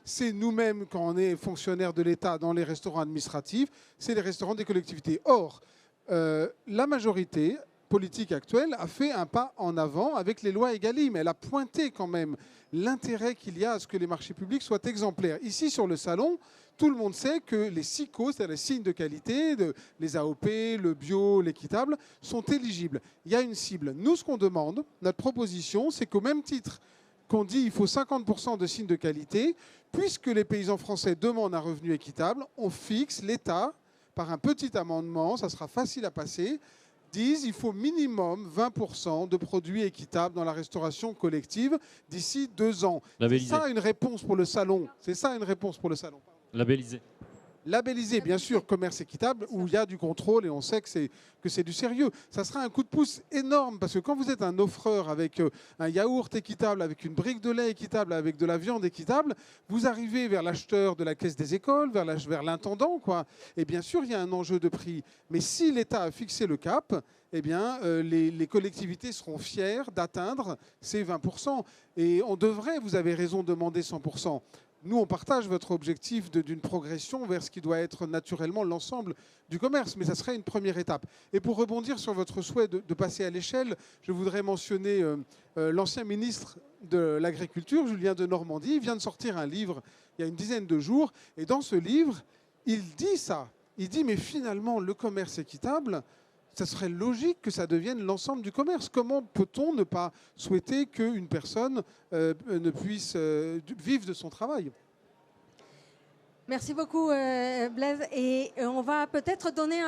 C'est nous-mêmes, quand on est fonctionnaire de l'État, dans les restaurants administratifs. C'est les restaurants des collectivités. Or, la majorité politique actuelle a fait un pas en avant avec les lois Egalim. Elle a pointé quand même l'intérêt qu'il y a à ce que les marchés publics soient exemplaires. Ici, sur le salon, tout le monde sait que les SICO, c'est-à-dire les signes de qualité, les AOP, le bio, l'équitable, sont éligibles. Il y a une cible. Nous, ce qu'on demande, notre proposition, c'est qu'au même titre qu'on dit qu'il faut 50% de signes de qualité, puisque les paysans français demandent un revenu équitable, on fixe l'État, par un petit amendement, ça sera facile à passer, disent qu'il faut minimum 20% de produits équitables dans la restauration collective d'ici 2 ans. C'est ça une réponse pour le salon. C'est ça une réponse pour le salon. Labellisé. Labellisé, bien sûr, commerce équitable, où il y a du contrôle et on sait que c'est du sérieux. Ça sera un coup de pouce énorme, parce que quand vous êtes un offreur avec un yaourt équitable, avec une brique de lait équitable, avec de la viande équitable, vous arrivez vers l'acheteur de la caisse des écoles, vers l'intendant, quoi. Et bien sûr, il y a un enjeu de prix. Mais si l'État a fixé le cap, eh bien, les collectivités seront fières d'atteindre ces 20%. Et on devrait, vous avez raison, demander 100%. Nous, on partage votre objectif d'une progression vers ce qui doit être naturellement l'ensemble du commerce, mais ça serait une première étape. Et pour rebondir sur votre souhait de passer à l'échelle, je voudrais mentionner l'ancien ministre de l'Agriculture, Julien Denormandie. Il vient de sortir un livre il y a une dizaine de jours, et dans ce livre, il dit ça. Il dit, mais finalement, le commerce équitable, ça serait logique que ça devienne l'ensemble du commerce. Comment peut-on ne pas souhaiter qu'une personne ne puisse vivre de son travail? Merci beaucoup, Blaise. Et on va peut-être donner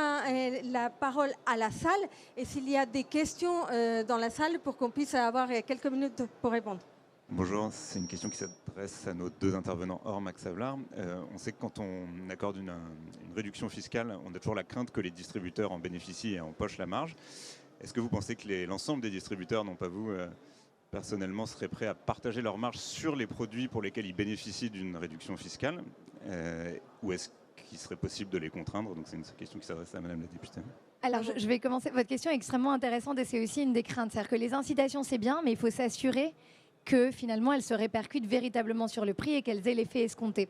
la parole à la salle. Et s'il y a des questions dans la salle, pour qu'on puisse avoir quelques minutes pour répondre. Bonjour, c'est une question qui s'adresse à nos 2 intervenants hors Max Havelaar. On sait que quand on accorde une réduction fiscale, on a toujours la crainte que les distributeurs en bénéficient et empochent la marge. Est-ce que vous pensez que l'ensemble des distributeurs, non pas vous, personnellement, seraient prêts à partager leur marge sur les produits pour lesquels ils bénéficient d'une réduction fiscale, ou est-ce qu'il serait possible de les contraindre? Donc c'est une question qui s'adresse à Madame la députée. Alors, je vais commencer. Votre question est extrêmement intéressante et c'est aussi une des craintes. C'est-à-dire que les incitations, c'est bien, mais il faut s'assurer que finalement elles se répercutent véritablement sur le prix et qu'elles aient l'effet escompté.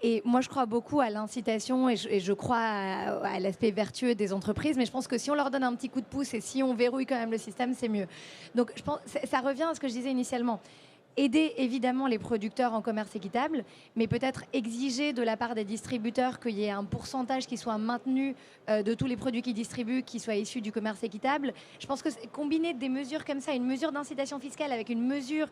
Et moi je crois beaucoup à l'incitation et je crois à l'aspect vertueux des entreprises, mais je pense que si on leur donne un petit coup de pouce et si on verrouille quand même le système, c'est mieux. Donc je pense, ça revient à ce que je disais initialement. Aider évidemment les producteurs en commerce équitable, mais peut-être exiger de la part des distributeurs qu'il y ait un pourcentage qui soit maintenu de tous les produits qu'ils distribuent, qui soient issus du commerce équitable. Je pense que combiner des mesures comme ça, une mesure d'incitation fiscale avec une mesure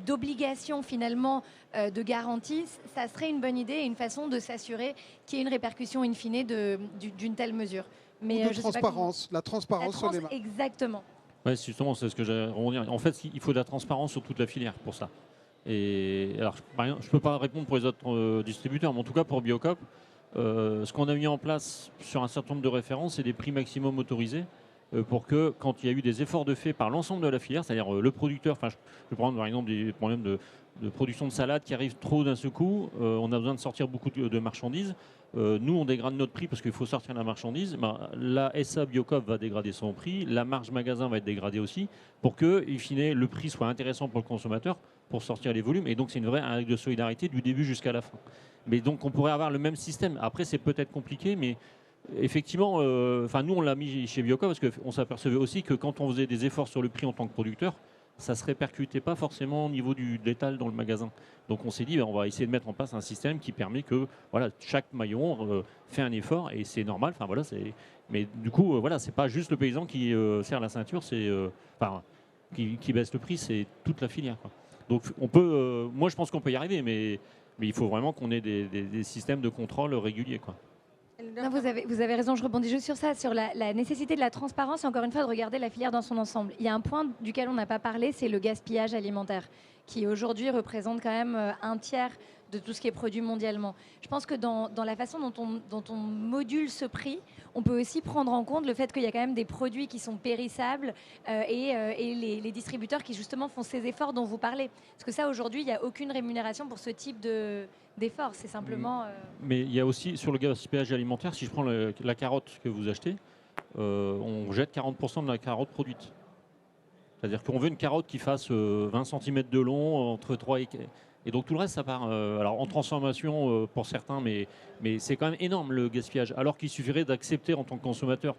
d'obligation finalement de garantie, ça serait une bonne idée et une façon de s'assurer qu'il y ait une répercussion in fine d'une telle mesure. Mais de transparence, la transparence sur les marges. Exactement. Oui, justement, c'est ce que j'ai rebondi. En fait, il faut de la transparence sur toute la filière pour ça. Et alors, je ne peux pas répondre pour les autres distributeurs, mais en tout cas pour Biocop, ce qu'on a mis en place sur un certain nombre de références, c'est des prix maximum autorisés. pour que, quand il y a eu des efforts de fait par l'ensemble de la filière, c'est-à-dire le producteur, je vais prendre par exemple des problèmes de production de salade qui arrivent trop d'un seul coup, on a besoin de sortir beaucoup de marchandises. Nous, on dégrade notre prix parce qu'il faut sortir la marchandise. La SA Biocoop va dégrader son prix, la marge magasin va être dégradée aussi, pour que, in fine, le prix soit intéressant pour le consommateur, pour sortir les volumes. Et donc, c'est une vraie règle de solidarité du début jusqu'à la fin. Mais donc, on pourrait avoir le même système. Après, c'est peut-être compliqué, mais effectivement, nous, on l'a mis chez Biocoop parce qu'on s'apercevait aussi que quand on faisait des efforts sur le prix en tant que producteur, ça ne se répercutait pas forcément au niveau du détail dans le magasin. Donc on s'est dit, on va essayer de mettre en place un système qui permet que chaque maillon fait un effort et c'est normal. Mais du coup, c'est pas juste le paysan qui serre la ceinture, qui baisse le prix, c'est toute la filière, quoi. Donc on peut, moi je pense qu'on peut y arriver, mais il faut vraiment qu'on ait des systèmes de contrôle réguliers, quoi. Non, vous avez raison, je rebondis juste sur ça, sur la nécessité de la transparence et encore une fois de regarder la filière dans son ensemble. Il y a un point duquel on n'a pas parlé, c'est le gaspillage alimentaire, qui aujourd'hui représente quand même un tiers de tout ce qui est produit mondialement. Je pense que dans la façon dont on module ce prix, on peut aussi prendre en compte le fait qu'il y a quand même des produits qui sont périssables et les distributeurs qui justement font ces efforts dont vous parlez. Parce que ça, aujourd'hui, il n'y a aucune rémunération pour ce type d'efforts. C'est simplement... Mais il y a aussi, sur le gaspillage alimentaire, si je prends la carotte que vous achetez, on jette 40% de la carotte produite. C'est-à-dire qu'on veut une carotte qui fasse 20 cm de long, entre 3 et donc tout le reste, ça part alors en transformation pour certains, mais c'est quand même énorme le gaspillage. Alors qu'il suffirait d'accepter en tant que consommateur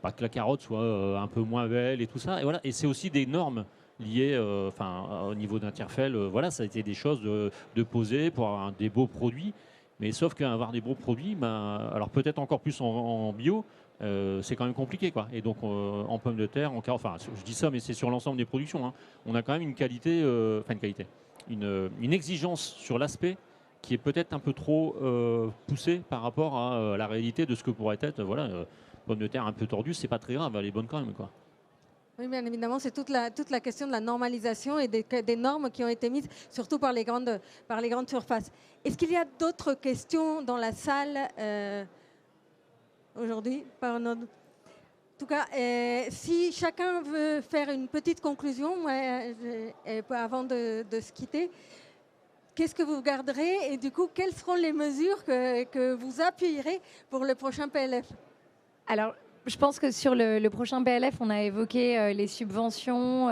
que la carotte soit un peu moins belle et tout ça. Et c'est aussi des normes liées au niveau d'Interfell. Ça a été des choses de poser pour avoir des beaux produits. Mais sauf qu'avoir des beaux produits, alors peut-être encore plus en bio, c'est quand même compliqué, quoi. Et donc en pommes de terre, je dis ça, mais c'est sur l'ensemble des productions, hein. On a quand même une qualité, une exigence sur l'aspect qui est peut-être un peu trop poussée par rapport à la réalité de ce que pourrait être, pommes de terre un peu tordues, c'est pas très grave, elle est bonne quand même, quoi. Oui, bien évidemment, c'est toute la question de la normalisation et des normes qui ont été mises, surtout par les grandes surfaces. Est-ce qu'il y a d'autres questions dans la salle aujourd'hui? En tout cas, si chacun veut faire une petite conclusion, avant de se quitter, qu'est-ce que vous garderez et du coup, quelles seront les mesures que vous appuierez pour le prochain PLF? Alors, je pense que sur le prochain PLF, on a évoqué les subventions,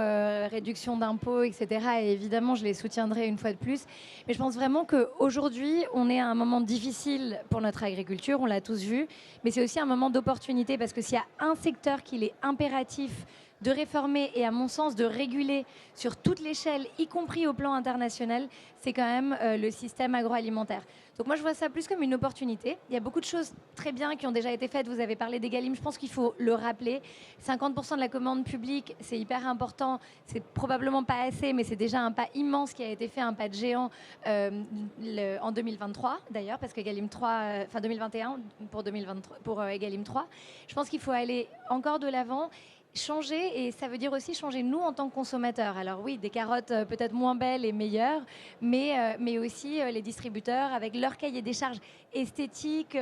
réduction d'impôts, etc. Et évidemment, je les soutiendrai une fois de plus. Mais je pense vraiment qu'aujourd'hui, on est à un moment difficile pour notre agriculture, on l'a tous vu. Mais c'est aussi un moment d'opportunité parce que s'il y a un secteur qu'il est impératif de réformer et à mon sens de réguler sur toute l'échelle, y compris au plan international, c'est quand même le système agroalimentaire. Donc moi je vois ça plus comme une opportunité. Il y a beaucoup de choses très bien qui ont déjà été faites. Vous avez parlé d'Egalim, je pense qu'il faut le rappeler. 50% de la commande publique, c'est hyper important. C'est probablement pas assez, mais c'est déjà un pas immense qui a été fait, un pas de géant en 2023 d'ailleurs, parce qu'Egalim 3, 2021 pour Egalim 3. Je pense qu'il faut aller encore de l'avant. Changer, et ça veut dire aussi changer nous en tant que consommateurs. Alors oui, des carottes peut-être moins belles et meilleures, mais aussi les distributeurs avec leur cahier des charges esthétiques,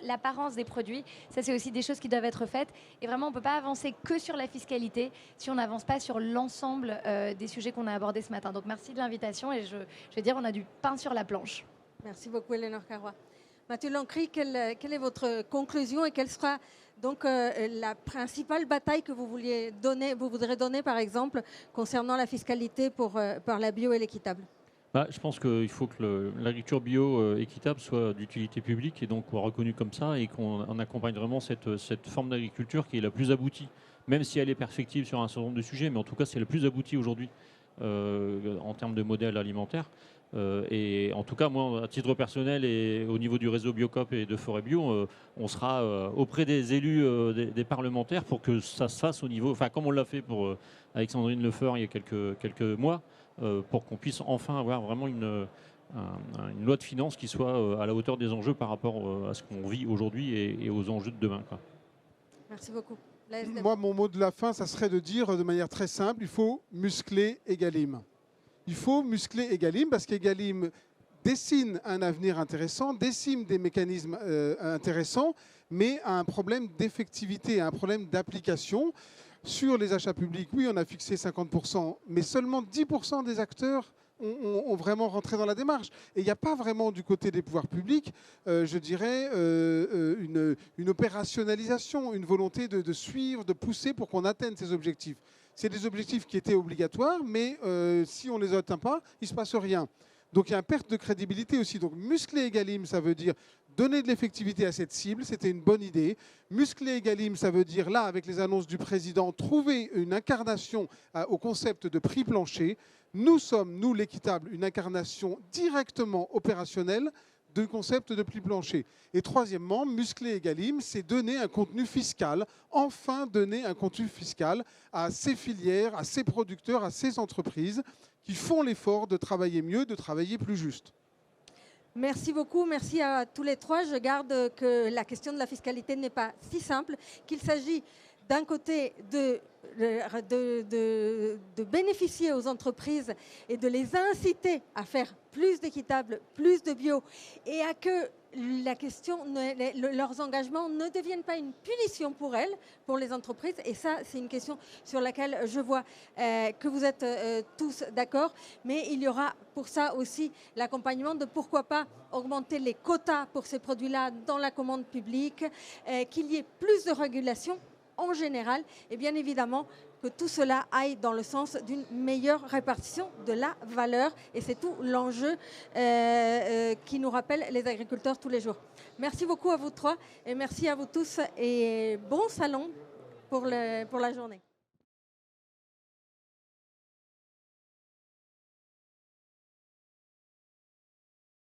l'apparence des produits. Ça, c'est aussi des choses qui doivent être faites. Et vraiment, on ne peut pas avancer que sur la fiscalité si on n'avance pas sur l'ensemble des sujets qu'on a abordés ce matin. Donc merci de l'invitation et je vais dire, on a du pain sur la planche. Merci beaucoup, Éléonore Carrois. Mathieu Lancry, quelle est votre conclusion et quelle sera donc la principale bataille que vous voudrez donner, par exemple, concernant la fiscalité par la bio et l'équitable? Je pense qu'il faut que l'agriculture bio équitable soit d'utilité publique et donc reconnue comme ça et qu'on accompagne vraiment cette forme d'agriculture qui est la plus aboutie, même si elle est perfectible sur un certain nombre de sujets, mais en tout cas c'est la plus aboutie aujourd'hui en termes de modèle alimentaire. Et en tout cas, moi, à titre personnel et au niveau du réseau Biocoop et de Forêt Bio, on sera auprès des élus, des parlementaires pour que ça se fasse au niveau, comme on l'a fait pour Alexandrine Lefeur il y a quelques mois, pour qu'on puisse enfin avoir vraiment une loi de finances qui soit à la hauteur des enjeux par rapport à ce qu'on vit aujourd'hui et aux enjeux de demain, quoi. Merci beaucoup. Moi, mon mot de la fin, ça serait de dire de manière très simple, il faut muscler Egalim. Il faut muscler Egalim parce qu'Egalim dessine un avenir intéressant, dessine des mécanismes intéressants, mais a un problème d'effectivité, un problème d'application. Sur les achats publics, oui, on a fixé 50%, mais seulement 10% des acteurs ont vraiment rentré dans la démarche. Et il n'y a pas vraiment du côté des pouvoirs publics, je dirais, une opérationnalisation, une volonté de suivre, de pousser pour qu'on atteigne ces objectifs. C'est des objectifs qui étaient obligatoires, mais si on ne les atteint pas, il ne se passe rien. Donc il y a une perte de crédibilité aussi. Donc muscler Egalim, ça veut dire donner de l'effectivité à cette cible, c'était une bonne idée. Muscler Egalim, ça veut dire, là, avec les annonces du président, trouver une incarnation au concept de prix plancher. Nous sommes, nous, l'équitable, une incarnation directement opérationnelle du concept de prix plancher. Et troisièmement, muscler Egalim, c'est donner un contenu fiscal, enfin donner un contenu fiscal à ces filières, à ces producteurs, à ces entreprises qui font l'effort de travailler mieux, de travailler plus juste. Merci beaucoup, merci à tous les trois. Je garde que la question de la fiscalité n'est pas si simple, qu'il s'agit d'un côté de bénéficier aux entreprises et de les inciter à faire plus d'équitable, plus de bio, et à que la question, leurs engagements ne deviennent pas une punition pour elles, pour les entreprises. Et ça, c'est une question sur laquelle je vois que vous êtes tous d'accord. Mais il y aura pour ça aussi l'accompagnement de pourquoi pas augmenter les quotas pour ces produits-là dans la commande publique, qu'il y ait plus de régulation en général, et bien évidemment que tout cela aille dans le sens d'une meilleure répartition de la valeur. Et c'est tout l'enjeu qui nous rappelle les agriculteurs tous les jours. Merci beaucoup à vous trois et merci à vous tous et bon salon pour la journée.